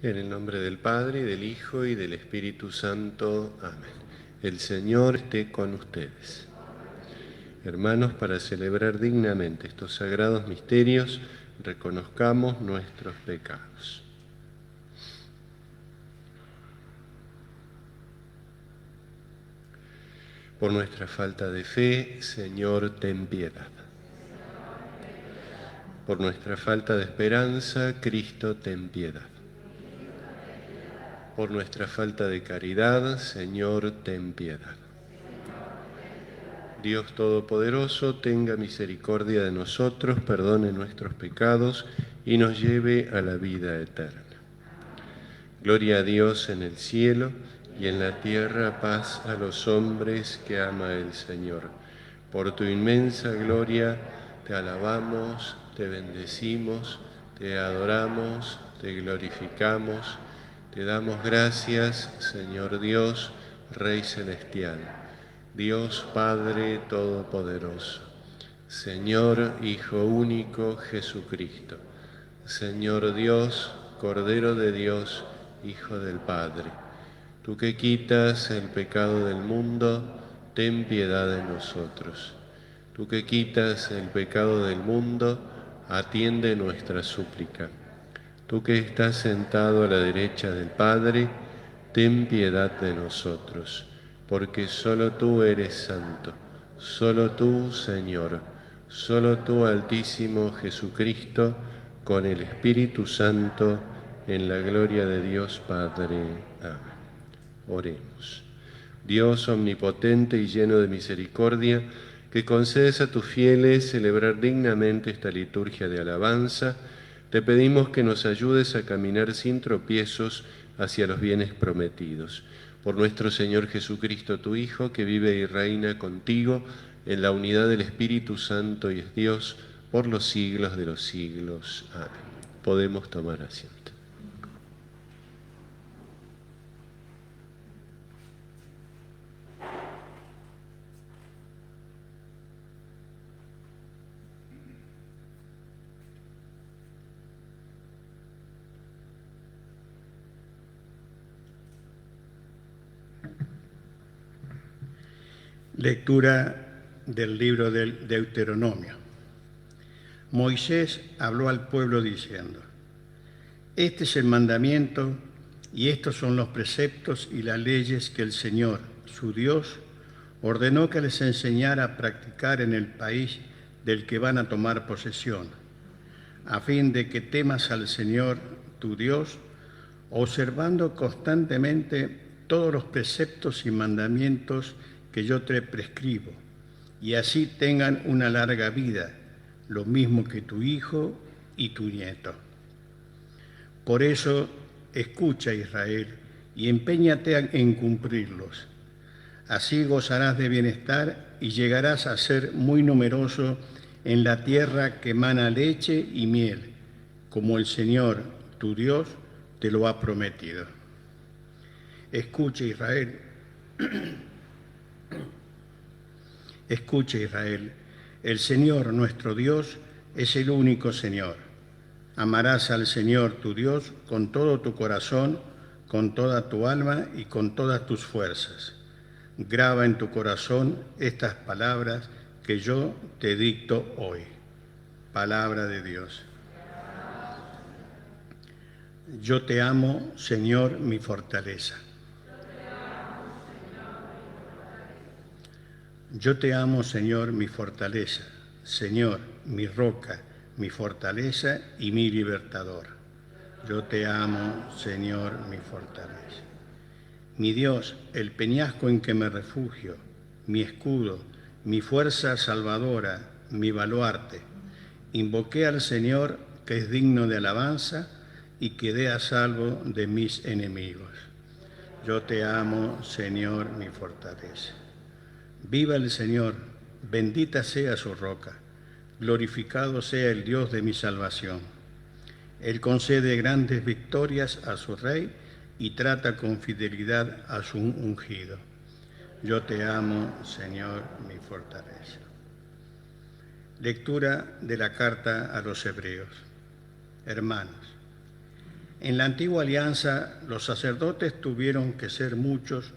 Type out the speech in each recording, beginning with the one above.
En el nombre del Padre, y del Hijo, y del Espíritu Santo. Amén. El Señor esté con ustedes. Hermanos, para celebrar dignamente estos sagrados misterios, reconozcamos nuestros pecados. Por nuestra falta de fe, Señor, ten piedad. Por nuestra falta de esperanza, Cristo, ten piedad. Por nuestra falta de caridad, Señor, ten piedad. Dios Todopoderoso, tenga misericordia de nosotros, perdone nuestros pecados y nos lleve a la vida eterna. Gloria a Dios en el cielo y en la tierra paz a los hombres que ama el Señor. Por tu inmensa gloria te alabamos, te bendecimos, te adoramos, te glorificamos. Te damos gracias, Señor Dios, Rey Celestial, Dios Padre Todopoderoso, Señor Hijo Único Jesucristo, Señor Dios, Cordero de Dios, Hijo del Padre. Tú que quitas el pecado del mundo, ten piedad de nosotros. Tú que quitas el pecado del mundo, atiende nuestra súplica. Tú que estás sentado a la derecha del Padre, ten piedad de nosotros, porque solo tú eres santo, solo tú, Señor, solo tú, Altísimo Jesucristo, con el Espíritu Santo, en la gloria de Dios Padre. Amén. Oremos. Dios omnipotente y lleno de misericordia, que concedes a tus fieles celebrar dignamente esta liturgia de alabanza, te pedimos que nos ayudes a caminar sin tropiezos hacia los bienes prometidos. Por nuestro Señor Jesucristo, tu Hijo, que vive y reina contigo en la unidad del Espíritu Santo y es Dios por los siglos de los siglos. Amén. Podemos tomar asiento. Lectura del libro del Deuteronomio. Moisés habló al pueblo diciendo: Este es el mandamiento y estos son los preceptos y las leyes que el Señor, su Dios, ordenó que les enseñara a practicar en el país del que van a tomar posesión, a fin de que temas al Señor, tu Dios, observando constantemente todos los preceptos y mandamientos que yo te prescribo, y así tengan una larga vida, lo mismo que tu hijo y tu nieto. Por eso, escucha, Israel, y empeñate en cumplirlos. Así gozarás de bienestar y llegarás a ser muy numeroso en la tierra que emana leche y miel, como el Señor, tu Dios, te lo ha prometido. Escucha, Israel. Escucha, Israel, el Señor nuestro Dios es el único Señor. Amarás al Señor tu Dios con todo tu corazón, con toda tu alma y con todas tus fuerzas. Graba en tu corazón estas palabras que yo te dicto hoy. Palabra de Dios. Yo te amo, Señor, mi fortaleza. Yo te amo, Señor, mi fortaleza, Señor, mi roca, mi fortaleza y mi libertador. Yo te amo, Señor, mi fortaleza. Mi Dios, el peñasco en que me refugio, mi escudo, mi fuerza salvadora, mi baluarte. Invoqué al Señor, que es digno de alabanza, y quedé a salvo de mis enemigos. Yo te amo, Señor, mi fortaleza. Viva el Señor, bendita sea su roca, glorificado sea el Dios de mi salvación. Él concede grandes victorias a su rey y trata con fidelidad a su ungido. Yo te amo, Señor, mi fortaleza. Lectura de la carta a los Hebreos. Hermanos, En la antigua alianza, los sacerdotes tuvieron que ser muchos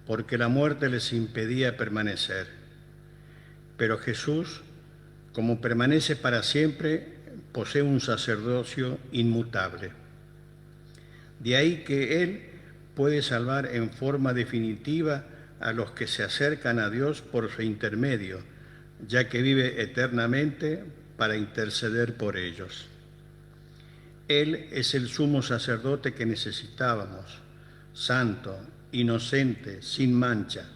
porque la muerte les impedía permanecer. Pero Jesús, como permanece para siempre, posee un sacerdocio inmutable. De ahí que Él puede salvar en forma definitiva a los que se acercan a Dios por su intermedio, ya que vive eternamente para interceder por ellos. Él es el sumo sacerdote que necesitábamos, santo, inocente, sin mancha,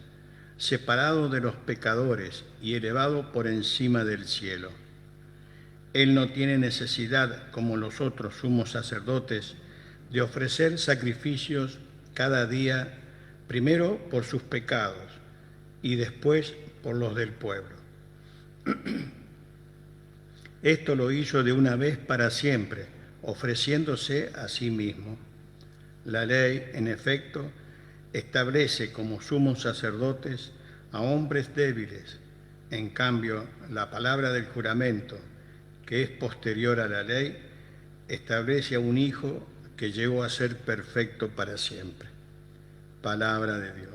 separado de los pecadores y elevado por encima del cielo. Él no tiene necesidad, como los otros sumos sacerdotes, de ofrecer sacrificios cada día, primero por sus pecados y después por los del pueblo. Esto lo hizo de una vez para siempre, ofreciéndose a sí mismo. La ley, en efecto, establece como sumos sacerdotes a hombres débiles. En cambio, la palabra del juramento, que es posterior a la ley, establece a un hijo que llegó a ser perfecto para siempre. Palabra de Dios.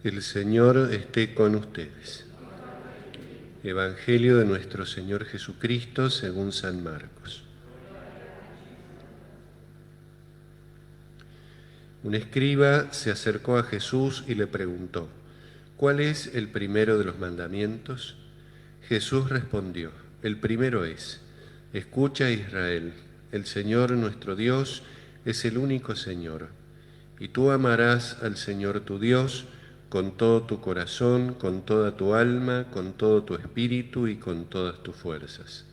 El Señor esté con ustedes. Evangelio de nuestro Señor Jesucristo según San Marcos. Un escriba se acercó a Jesús y le preguntó: ¿cuál es el primero de los mandamientos? Jesús respondió: el primero es: escucha, Israel, el Señor nuestro Dios es el único Señor, y tú amarás al Señor tu Dios con todo tu corazón, con toda tu alma, con todo tu espíritu y con todas tus fuerzas.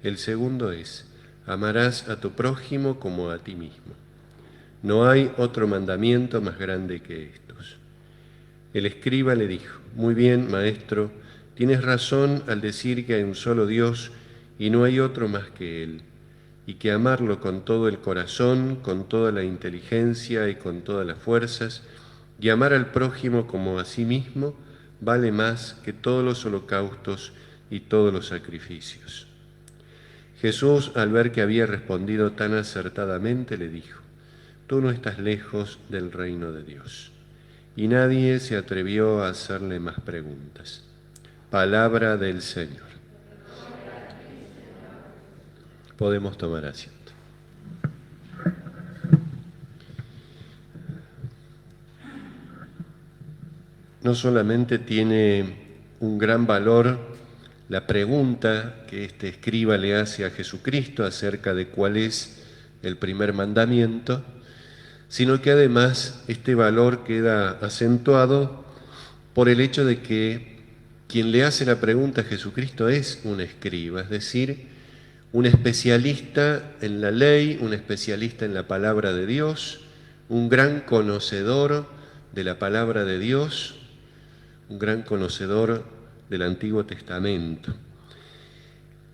El segundo es: amarás a tu prójimo como a ti mismo. No hay otro mandamiento más grande que estos. El escriba le dijo: muy bien, maestro, tienes razón al decir que hay un solo Dios y no hay otro más que Él, y que amarlo con todo el corazón, con toda la inteligencia y con todas las fuerzas, y amar al prójimo como a sí mismo, vale más que todos los holocaustos y todos los sacrificios. Jesús, al ver que había respondido tan acertadamente, le dijo: tú no estás lejos del reino de Dios. Y nadie se atrevió a hacerle más preguntas. Palabra del Señor. Podemos tomar asiento. No solamente tiene un gran valor la pregunta que este escriba le hace a Jesucristo acerca de cuál es el primer mandamiento, sino que además este valor queda acentuado por el hecho de que quien le hace la pregunta a Jesucristo es un escriba, es decir, un especialista en la ley, un especialista en la palabra de Dios, un gran conocedor de la palabra de Dios, un gran conocedor del Antiguo Testamento.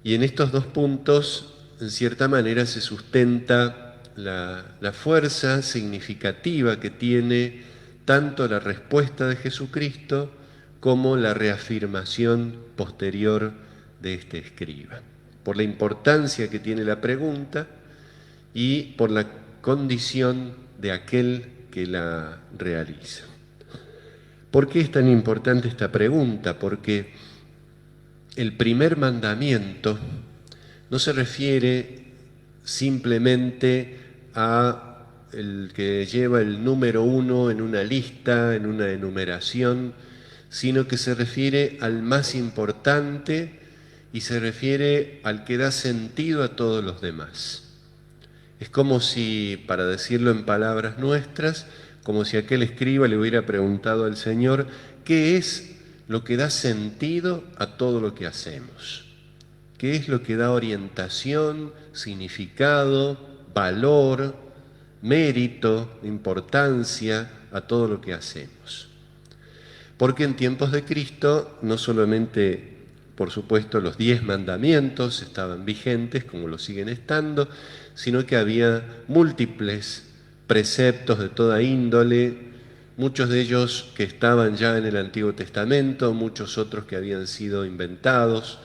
Y en estos dos puntos, en cierta manera, se sustenta la fuerza significativa que tiene tanto la respuesta de Jesucristo como la reafirmación posterior de este escriba, por la importancia que tiene la pregunta y por la condición de aquel que la realiza. ¿Por qué es tan importante esta pregunta? Porque el primer mandamiento no se refiere simplemente a el que lleva el número 1 en una lista, en una enumeración, sino que se refiere al más importante y se refiere al que da sentido a todos los demás. Es como si, para decirlo en palabras nuestras, como si aquel escriba le hubiera preguntado al Señor: ¿qué es lo que da sentido a todo lo que hacemos? ¿Qué es lo que da orientación, significado, valor, mérito, importancia a todo lo que hacemos? Porque en tiempos de Cristo no solamente por supuesto, los 10 mandamientos estaban vigentes, como lo siguen estando, sino que había múltiples preceptos de toda índole, muchos de ellos que estaban ya en el Antiguo Testamento, muchos otros que habían sido inventados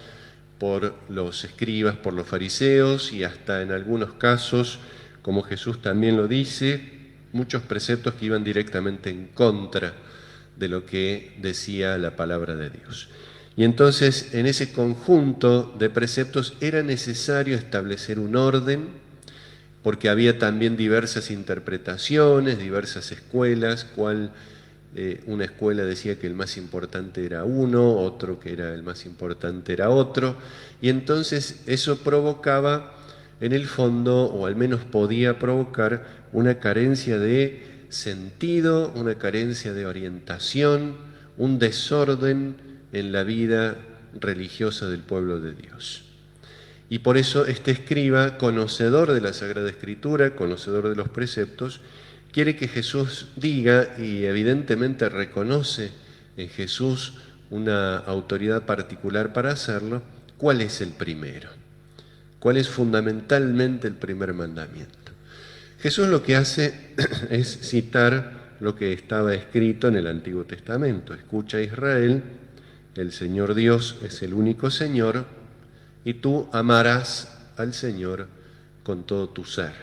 por los escribas, por los fariseos, y hasta en algunos casos, como Jesús también lo dice, muchos preceptos que iban directamente en contra de lo que decía la palabra de Dios. Y entonces, en ese conjunto de preceptos era necesario establecer un orden, porque había también diversas interpretaciones, diversas escuelas, una escuela decía que el más importante era uno, otro que era el más importante era otro, y entonces eso provocaba, en el fondo, o al menos podía provocar, una carencia de sentido, una carencia de orientación, un desorden en la vida religiosa del pueblo de Dios. Y por eso este escriba, conocedor de la Sagrada Escritura, conocedor de los preceptos, quiere que Jesús diga, y evidentemente reconoce en Jesús una autoridad particular para hacerlo, cuál es el primero, cuál es fundamentalmente el primer mandamiento. Jesús lo que hace es citar lo que estaba escrito en el Antiguo Testamento. Escucha, Israel, el Señor Dios es el único Señor, y tú amarás al Señor con todo tu ser.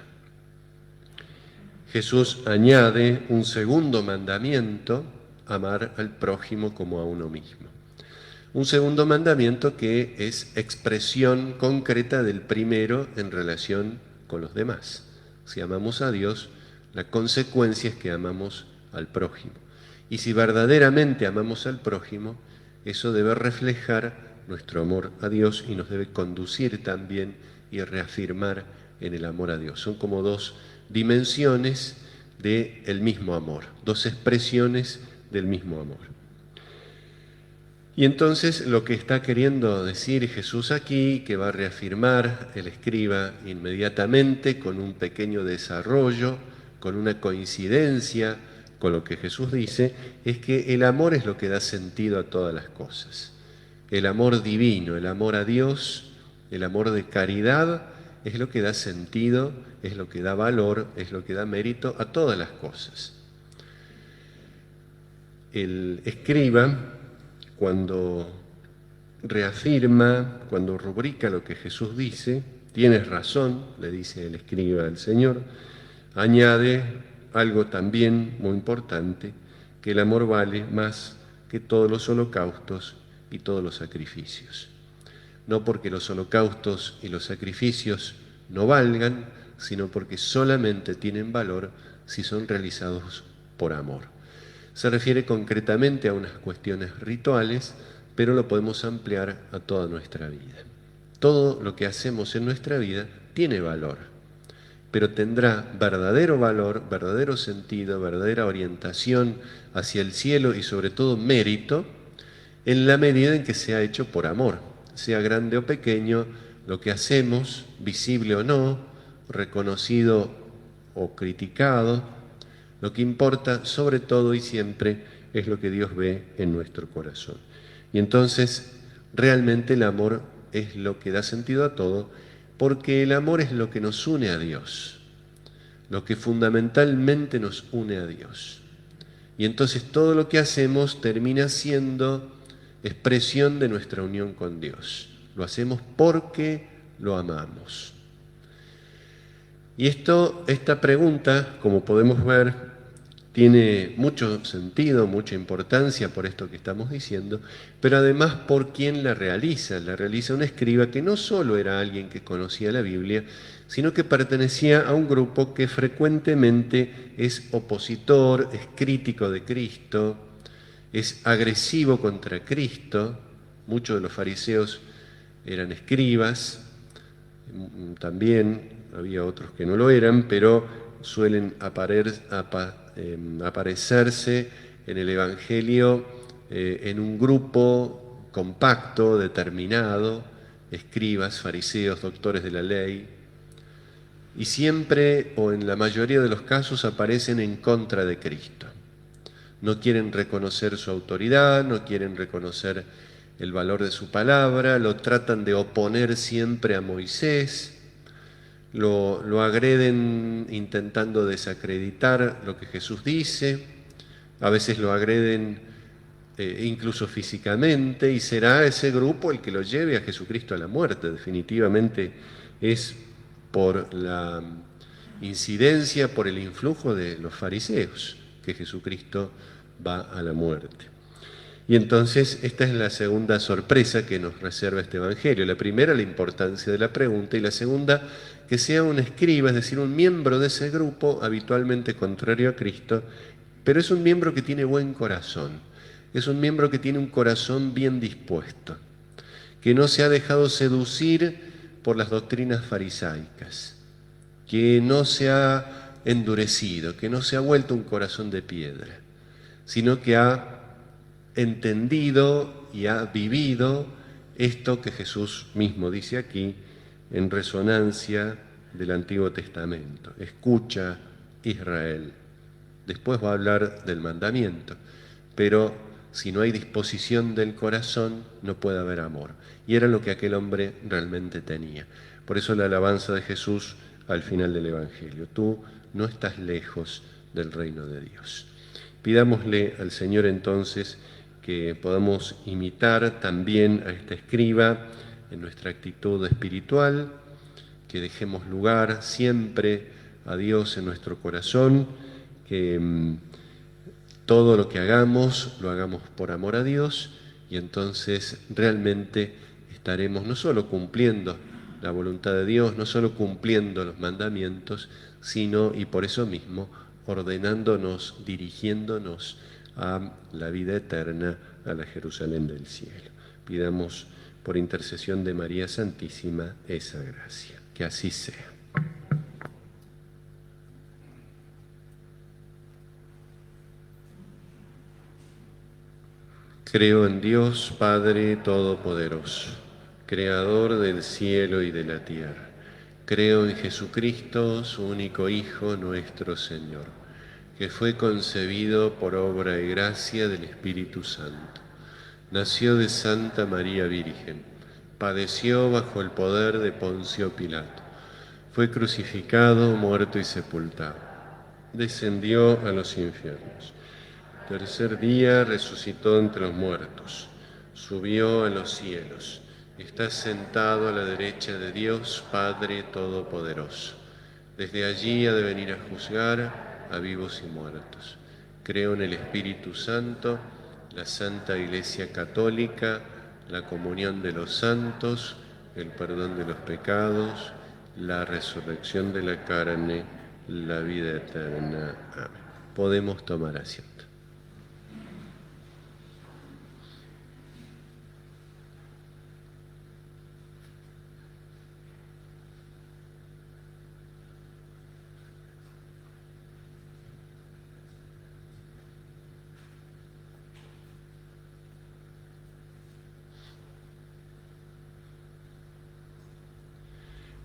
Jesús añade un segundo mandamiento, amar al prójimo como a uno mismo. Un segundo mandamiento que es expresión concreta del primero en relación con los demás. Si amamos a Dios, la consecuencia es que amamos al prójimo. Y si verdaderamente amamos al prójimo, eso debe reflejar nuestro amor a Dios y nos debe conducir también y reafirmar en el amor a Dios. Son como dos dimensiones del mismo amor, dos expresiones del mismo amor. Y entonces lo que está queriendo decir Jesús aquí, que va a reafirmar el escriba inmediatamente con un pequeño desarrollo, con una coincidencia con lo que Jesús dice, es que el amor es lo que da sentido a todas las cosas. El amor divino, el amor a Dios, el amor de caridad, es lo que da sentido, es lo que da valor, es lo que da mérito a todas las cosas. El escriba, cuando reafirma, cuando rubrica lo que Jesús dice, tienes razón, le dice el escriba al Señor, añade algo también muy importante, que el amor vale más que todos los holocaustos y todos los sacrificios. No porque los holocaustos y los sacrificios no valgan, sino porque solamente tienen valor si son realizados por amor. Se refiere concretamente a unas cuestiones rituales, pero lo podemos ampliar a toda nuestra vida. Todo lo que hacemos en nuestra vida tiene valor, pero tendrá verdadero valor, verdadero sentido, verdadera orientación hacia el cielo y sobre todo mérito, en la medida en que sea hecho por amor, sea grande o pequeño, lo que hacemos, visible o no, reconocido o criticado, lo que importa sobre todo y siempre es lo que Dios ve en nuestro corazón. Y entonces, realmente el amor es lo que da sentido a todo, porque el amor es lo que nos une a Dios, lo que fundamentalmente nos une a Dios. Y entonces todo lo que hacemos termina siendo expresión de nuestra unión con Dios. Lo hacemos porque lo amamos. Y esta pregunta, como podemos ver, tiene mucho sentido, mucha importancia por esto que estamos diciendo, pero además por quién la realiza. La realiza un escriba que no solo era alguien que conocía la Biblia, sino que pertenecía a un grupo que frecuentemente es opositor, es crítico de Cristo, es agresivo contra Cristo. Muchos de los fariseos eran escribas, también había otros que no lo eran, pero suelen aparecerse en el Evangelio en un grupo compacto, determinado, escribas, fariseos, doctores de la ley, y siempre, o en la mayoría de los casos, aparecen en contra de Cristo. No quieren reconocer su autoridad, no quieren reconocer el valor de su palabra, lo tratan de oponer siempre a Moisés, lo agreden intentando desacreditar lo que Jesús dice, a veces lo agreden incluso físicamente, y será ese grupo el que lo lleve a Jesucristo a la muerte. Definitivamente es por la incidencia, por el influjo de los fariseos que Jesucristo va a la muerte. Y entonces esta es la segunda sorpresa que nos reserva este Evangelio. La primera, la importancia de la pregunta, y la segunda, que sea un escriba, es decir, un miembro de ese grupo habitualmente contrario a Cristo, pero es un miembro que tiene buen corazón, es un miembro que tiene un corazón bien dispuesto, que no se ha dejado seducir por las doctrinas farisaicas, que no se ha endurecido, que no se ha vuelto un corazón de piedra, sino que ha entendido y ha vivido esto que Jesús mismo dice aquí en resonancia del Antiguo Testamento. Escucha, Israel. Después va a hablar del mandamiento, pero si no hay disposición del corazón, no puede haber amor. Y era lo que aquel hombre realmente tenía. Por eso la alabanza de Jesús al final del Evangelio. Tú no estás lejos del reino de Dios. Pidámosle al Señor entonces que podamos imitar también a este escriba en nuestra actitud espiritual, que dejemos lugar siempre a Dios en nuestro corazón, que todo lo que hagamos, lo hagamos por amor a Dios, y entonces realmente estaremos no solo cumpliendo la voluntad de Dios, no solo cumpliendo los mandamientos, sino, y por eso mismo, ordenándonos, dirigiéndonos a la vida eterna, a la Jerusalén del cielo. Pidamos por intercesión de María Santísima esa gracia. Que así sea. Creo en Dios Padre Todopoderoso, Creador del cielo y de la tierra. Creo en Jesucristo, su único Hijo, nuestro Señor, que fue concebido por obra y gracia del Espíritu Santo. Nació de Santa María Virgen, padeció bajo el poder de Poncio Pilato, fue crucificado, muerto y sepultado, descendió a los infiernos. Tercer día resucitó entre los muertos, subió a los cielos, está sentado a la derecha de Dios Padre Todopoderoso. Desde allí ha de venir a juzgar a vivos y muertos. Creo en el Espíritu Santo, la Santa Iglesia Católica, la comunión de los santos, el perdón de los pecados, la resurrección de la carne, la vida eterna. Amén. Podemos tomar asiento.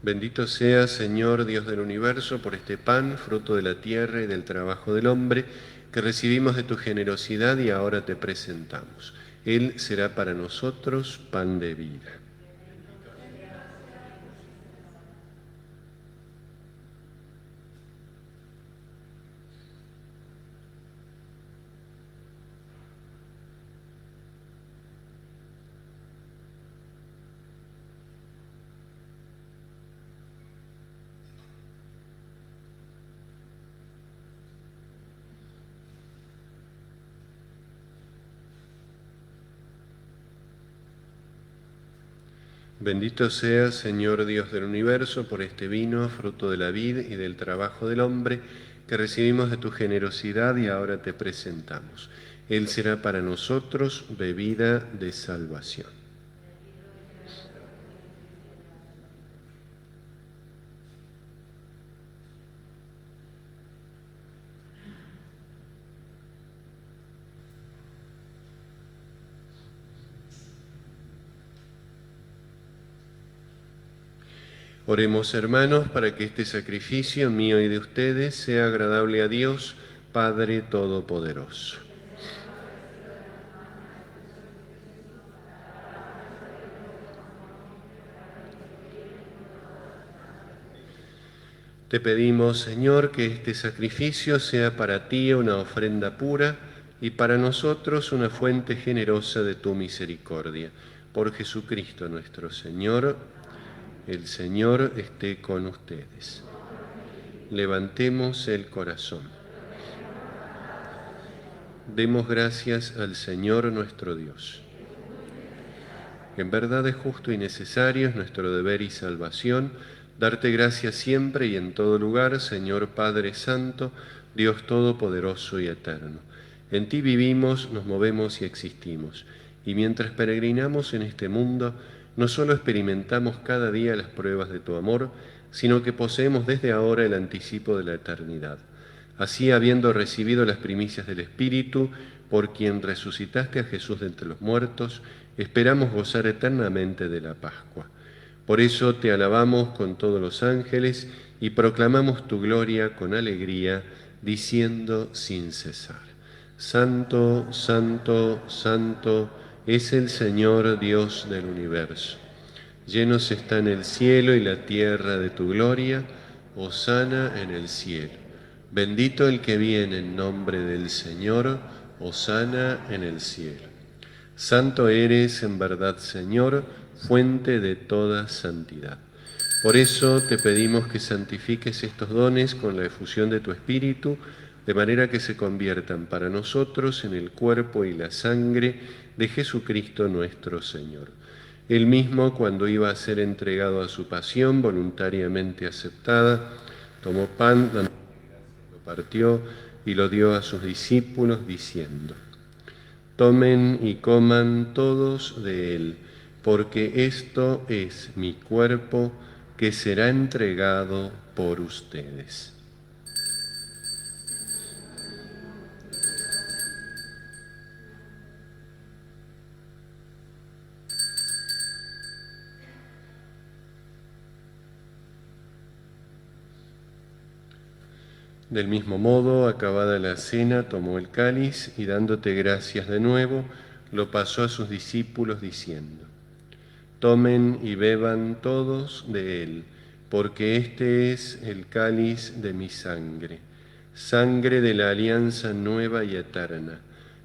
Bendito seas, Señor, Dios del universo, por este pan, fruto de la tierra y del trabajo del hombre, que recibimos de tu generosidad y ahora te presentamos. Él será para nosotros pan de vida. Bendito seas, Señor Dios del universo, por este vino, fruto de la vid y del trabajo del hombre, que recibimos de tu generosidad y ahora te presentamos. Él será para nosotros bebida de salvación. Oremos, hermanos, para que este sacrificio mío y de ustedes sea agradable a Dios, Padre Todopoderoso. Te pedimos, Señor, que este sacrificio sea para ti una ofrenda pura y para nosotros una fuente generosa de tu misericordia. Por Jesucristo nuestro Señor, el Señor esté con ustedes. Levantemos el corazón. Demos gracias al Señor nuestro Dios. En verdad es justo y necesario, es nuestro deber y salvación, darte gracias siempre y en todo lugar, Señor Padre Santo, Dios Todopoderoso y Eterno. En ti vivimos, nos movemos y existimos, y mientras peregrinamos en este mundo, no solo experimentamos cada día las pruebas de tu amor, sino que poseemos desde ahora el anticipo de la eternidad. Así, habiendo recibido las primicias del Espíritu, por quien resucitaste a Jesús de entre los muertos, esperamos gozar eternamente de la Pascua. Por eso te alabamos con todos los ángeles y proclamamos tu gloria con alegría, diciendo sin cesar: Santo, Santo, Santo es el Señor Dios del universo. Llenos están el cielo y la tierra de tu gloria. Hosana en el cielo. Bendito el que viene en nombre del Señor. Hosana en el cielo. Santo eres en verdad, Señor, fuente de toda santidad. Por eso te pedimos que santifiques estos dones con la efusión de tu Espíritu, de manera que se conviertan para nosotros en el cuerpo y la sangre de Jesucristo nuestro Señor. Él mismo, cuando iba a ser entregado a su pasión voluntariamente aceptada, tomó pan, lo partió y lo dio a sus discípulos, diciendo: Tomen y coman todos de él, porque esto es mi cuerpo que será entregado por ustedes. Del mismo modo, acabada la cena, tomó el cáliz y dándote gracias de nuevo, lo pasó a sus discípulos diciendo: Tomen y beban todos de él, porque este es el cáliz de mi sangre, sangre de la alianza nueva y eterna,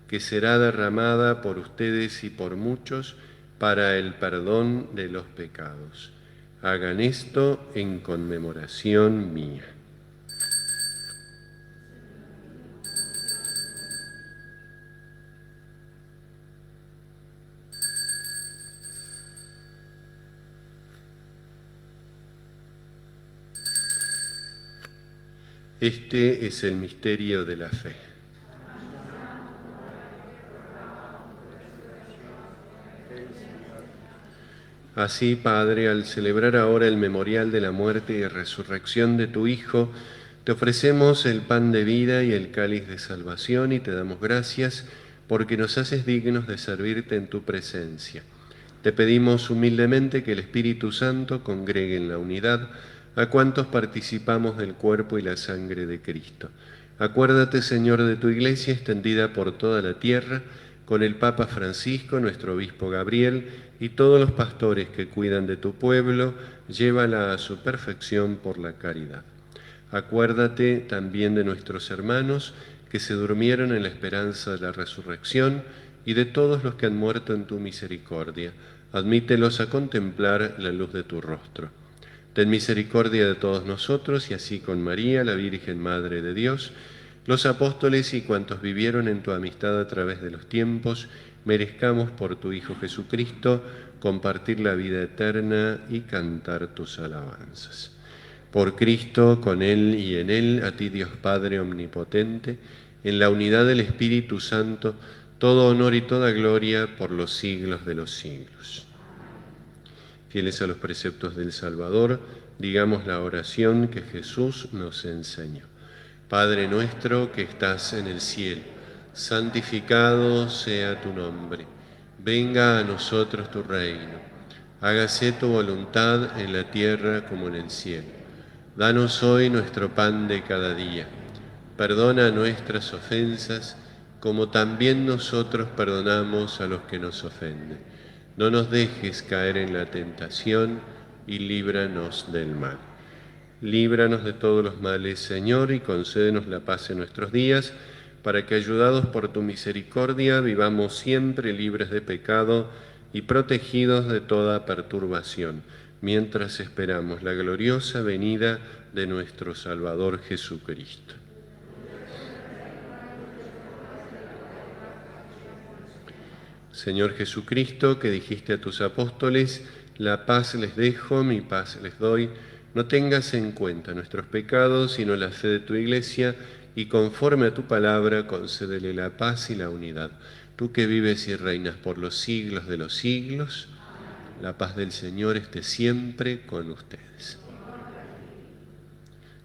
que será derramada por ustedes y por muchos para el perdón de los pecados. Hagan esto en conmemoración mía. Este es el misterio de la fe. Así, Padre, al celebrar ahora el memorial de la muerte y resurrección de tu Hijo, te ofrecemos el pan de vida y el cáliz de salvación y te damos gracias porque nos haces dignos de servirte en tu presencia. Te pedimos humildemente que el Espíritu Santo congregue en la unidad a cuantos participamos del cuerpo y la sangre de Cristo. Acuérdate, Señor, de tu Iglesia extendida por toda la tierra, con el Papa Francisco, nuestro obispo Gabriel, y todos los pastores que cuidan de tu pueblo, llévala a su perfección por la caridad. Acuérdate también de nuestros hermanos que se durmieron en la esperanza de la resurrección y de todos los que han muerto en tu misericordia. Admítelos a contemplar la luz de tu rostro. Ten misericordia de todos nosotros y así con María, la Virgen Madre de Dios, los apóstoles y cuantos vivieron en tu amistad a través de los tiempos, merezcamos por tu Hijo Jesucristo compartir la vida eterna y cantar tus alabanzas. Por Cristo, con Él y en Él, a ti Dios Padre Omnipotente, en la unidad del Espíritu Santo, todo honor y toda gloria por los siglos de los siglos. Fieles a los preceptos del Salvador, digamos la oración que Jesús nos enseñó. Padre nuestro que estás en el cielo, santificado sea tu nombre. Venga a nosotros tu reino. Hágase tu voluntad en la tierra como en el cielo. Danos hoy nuestro pan de cada día. Perdona nuestras ofensas, como también nosotros perdonamos a los que nos ofenden. No nos dejes caer en la tentación y líbranos del mal. Líbranos de todos los males, Señor, y concédenos la paz en nuestros días, para que, ayudados por tu misericordia, vivamos siempre libres de pecado y protegidos de toda perturbación, mientras esperamos la gloriosa venida de nuestro Salvador Jesucristo. Señor Jesucristo, que dijiste a tus apóstoles, la paz les dejo, mi paz les doy, no tengas en cuenta nuestros pecados, sino la fe de tu Iglesia, y conforme a tu palabra, concédele la paz y la unidad. Tú que vives y reinas por los siglos de los siglos, la paz del Señor esté siempre con ustedes.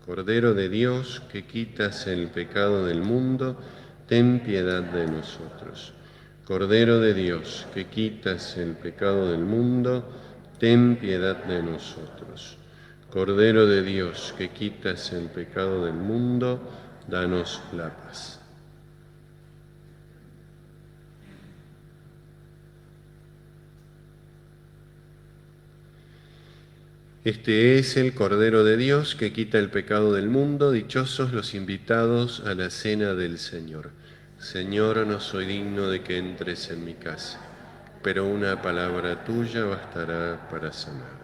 Cordero de Dios, que quitas el pecado del mundo, ten piedad de nosotros. Cordero de Dios, que quitas el pecado del mundo, ten piedad de nosotros. Cordero de Dios, que quitas el pecado del mundo, danos la paz. Este es el Cordero de Dios que quita el pecado del mundo. Dichosos los invitados a la cena del Señor. Señor, no soy digno de que entres en mi casa, pero una palabra tuya bastará para sanar.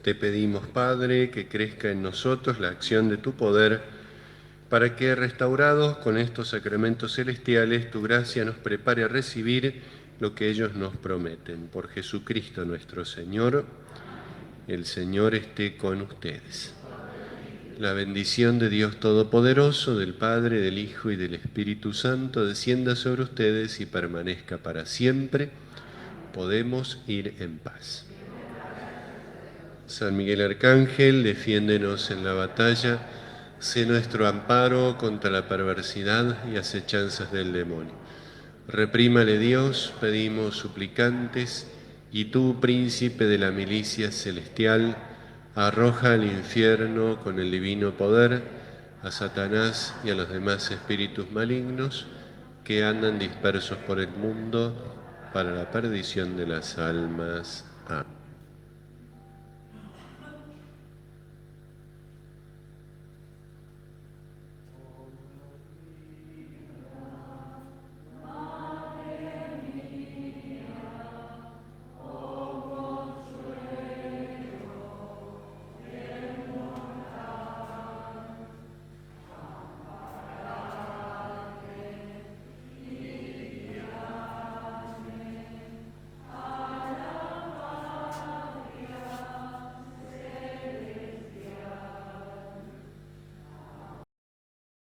Te pedimos, Padre, que crezca en nosotros la acción de tu poder, para que, restaurados con estos sacramentos celestiales, tu gracia nos prepare a recibir lo que ellos nos prometen. Por Jesucristo nuestro Señor, el Señor esté con ustedes. La bendición de Dios Todopoderoso, del Padre, del Hijo y del Espíritu Santo, descienda sobre ustedes y permanezca para siempre. Podemos ir en paz. San Miguel Arcángel, defiéndenos en la batalla, sé nuestro amparo contra la perversidad y acechanzas del demonio. Reprímale Dios, pedimos suplicantes, y tú, príncipe de la milicia celestial, arroja al infierno con el divino poder a Satanás y a los demás espíritus malignos que andan dispersos por el mundo para la perdición de las almas.